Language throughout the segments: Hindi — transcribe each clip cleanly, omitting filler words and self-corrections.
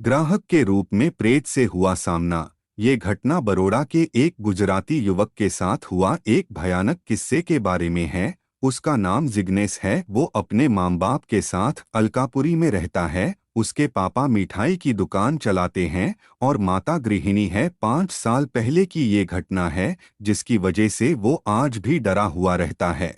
ग्राहक के रूप में प्रेत से हुआ सामना। ये घटना बरोड़ा के एक गुजराती युवक के साथ हुआ एक भयानक किस्से के बारे में है। उसका नाम जिग्नेश है। वो अपने माँ बाप के साथ अलकापुरी में रहता है। उसके पापा मिठाई की दुकान चलाते हैं और माता गृहिणी है। 5 साल पहले की ये घटना है जिसकी वजह से वो आज भी डरा हुआ रहता है।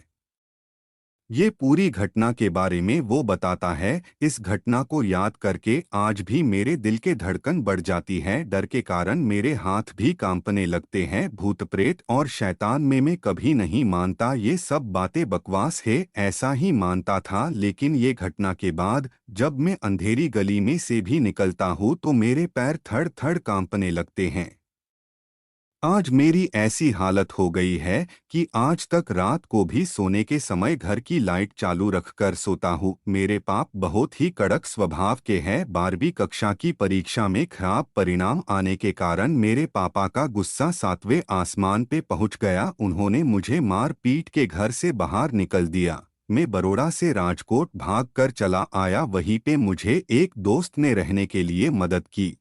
ये पूरी घटना के बारे में वो बताता है। इस घटना को याद करके आज भी मेरे दिल के धड़कन बढ़ जाती है। डर के कारण मेरे हाथ भी कांपने लगते हैं। भूत प्रेत और शैतान में मैं कभी नहीं मानता ये सब बातें बकवास है, ऐसा ही मानता था। लेकिन ये घटना के बाद जब मैं अंधेरी गली में से भी निकलता हूँ तो मेरे पैर थड़ थड़ कांपने लगते हैं। आज मेरी ऐसी हालत हो गई है कि आज तक रात को भी सोने के समय घर की लाइट चालू रखकर सोता हूँ। मेरे पाप बहुत ही कड़क स्वभाव के हैं। 12वीं कक्षा की परीक्षा में खराब परिणाम आने के कारण मेरे पापा का गुस्सा 7वें आसमान पे पहुँच गया। उन्होंने मुझे मार पीट के घर से बाहर निकल दिया। मैं बरोड़ा से राजकोट भाग कर चला आया। वहीं पे मुझे एक दोस्त ने रहने के लिए मदद की।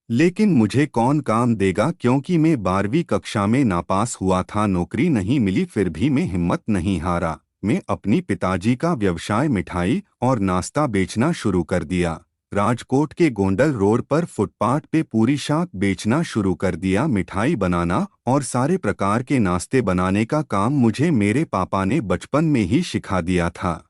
लेकिन मुझे कौन काम देगा क्योंकि मैं 12वीं कक्षा में नापास हुआ था। नौकरी नहीं मिली फिर भी मैं हिम्मत नहीं हारा। मैं अपनी पिताजी का व्यवसाय मिठाई और नाश्ता बेचना शुरू कर दिया। राजकोट के गोंडल रोड पर फुटपाथ पे पूरी शाक बेचना शुरू कर दिया। मिठाई बनाना और सारे प्रकार के नाश्ते बनाने का काम मुझे मेरे पापा ने बचपन में ही सिखा दिया था।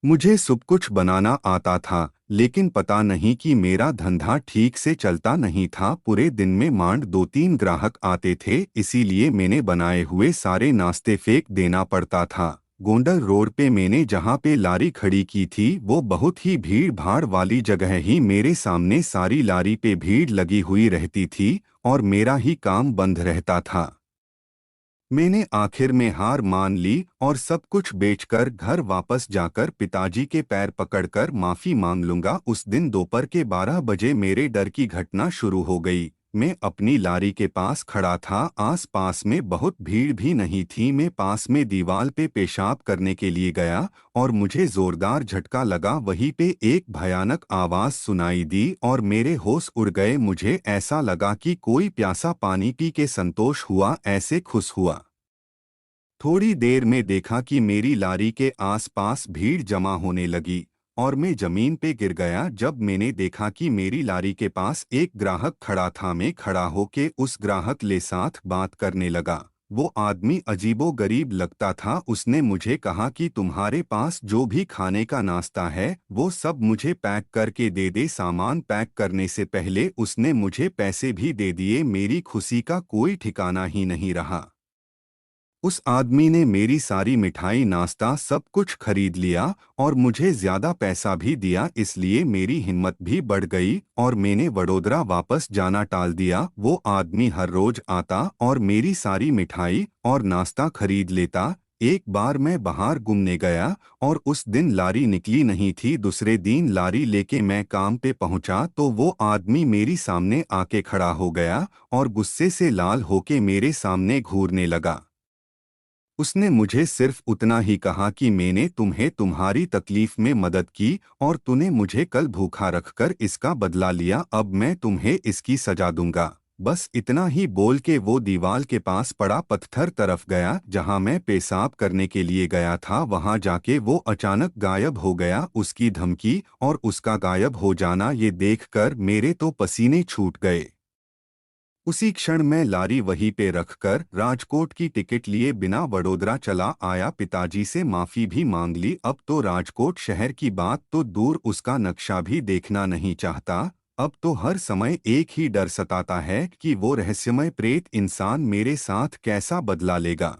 मुझे सब कुछ बनाना आता था, लेकिन पता नहीं कि मेरा धंधा ठीक से चलता नहीं था। पूरे दिन में मांड 2-3 ग्राहक आते थे, इसीलिए मैंने बनाए हुए सारे नाश्ते फेंक देना पड़ता था। गोंडल रोड पे मैंने जहाँ पे लारी खड़ी की थी वो बहुत ही भीड़ भाड़ वाली जगह ही मेरे सामने सारी लारी पे भीड़ लगी हुई रहती थी और मेरा ही काम बंद रहता था। मैंने आखिर में हार मान ली और सब कुछ बेचकर घर वापस जाकर पिताजी के पैर पकड़कर माफी मांग लूंगा। उस दिन दोपहर के 12 बजे मेरे डर की घटना शुरू हो गई। मैं अपनी लारी के पास खड़ा था। आस पास में बहुत भीड़ भी नहीं थी। मैं पास में दीवार पे पेशाब करने के लिए गया और मुझे जोरदार झटका लगा। वहीं पे एक भयानक आवाज सुनाई दी और मेरे होश उड़ गए। मुझे ऐसा लगा कि कोई प्यासा पानी पी के संतोष हुआ, ऐसे खुश हुआ। थोड़ी देर में देखा कि मेरी लारी के आसपास भीड़ जमा होने लगी और मैं जमीन पे गिर गया। जब मैंने देखा कि मेरी लारी के पास एक ग्राहक खड़ा था, मैं खड़ा होके उस ग्राहक ले साथ बात करने लगा। वो आदमी अजीबो गरीब लगता था। उसने मुझे कहा कि तुम्हारे पास जो भी खाने का नाश्ता है वो सब मुझे पैक करके दे दे। सामान पैक करने से पहले उसने मुझे पैसे भी दे दिए। मेरी खुशी का कोई ठिकाना ही नहीं रहा। उस आदमी ने मेरी सारी मिठाई नाश्ता सब कुछ खरीद लिया और मुझे ज्यादा पैसा भी दिया। इसलिए मेरी हिम्मत भी बढ़ गई और मैंने वडोदरा वापस जाना टाल दिया। वो आदमी हर रोज आता और मेरी सारी मिठाई और नाश्ता खरीद लेता। एक बार मैं बाहर घूमने गया और उस दिन लारी निकली नहीं थी। दूसरे दिन लारी लेके मैं काम पे पहुंचा तो वो आदमी मेरी सामने आके खड़ा हो गया और गुस्से से लाल होके मेरे सामने घूरने लगा। उसने मुझे सिर्फ उतना ही कहा कि मैंने तुम्हें तुम्हारी तकलीफ में मदद की और तूने मुझे कल भूखा रखकर इसका बदला लिया। अब मैं तुम्हें इसकी सजा दूंगा। बस इतना ही बोल के वो दीवार के पास पड़ा पत्थर तरफ गया जहां मैं पेशाब करने के लिए गया था। वहां जाके वो अचानक गायब हो गया। उसकी धमकी और उसका गायब हो जाना ये देखकर मेरे तो पसीने छूट गए। उसी क्षण मैं लारी वहीं पे रखकर राजकोट की टिकट लिए बिना वडोदरा चला आया। पिताजी से माफी भी मांग ली। अब तो राजकोट शहर की बात तो दूर, उसका नक्शा भी देखना नहीं चाहता। अब तो हर समय एक ही डर सताता है कि वो रहस्यमय प्रेत इंसान मेरे साथ कैसा बदला लेगा।